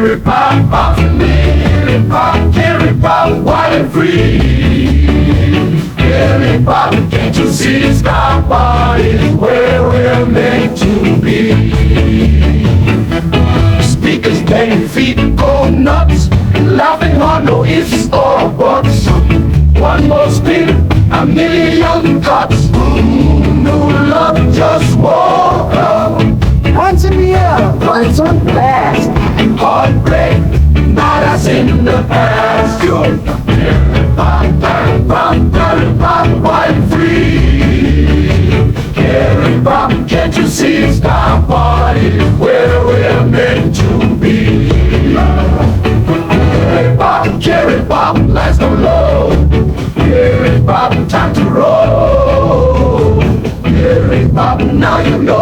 Carry pop, wild and free. Carry pop, can't you see Ska Party's where we're meant to be? Speakers bang feet, go nuts, laughing hard, no ifs or buts. One more spin, a million cuts. New love just woke up. Once in the air, once on blast. Heartbreak, not as in the past. You're pop, wild free. Carry pop, can't you see Ska Party where we're meant to be? Carry pop, lights go low. Carry pop, time to roll. Carry pop, now you know.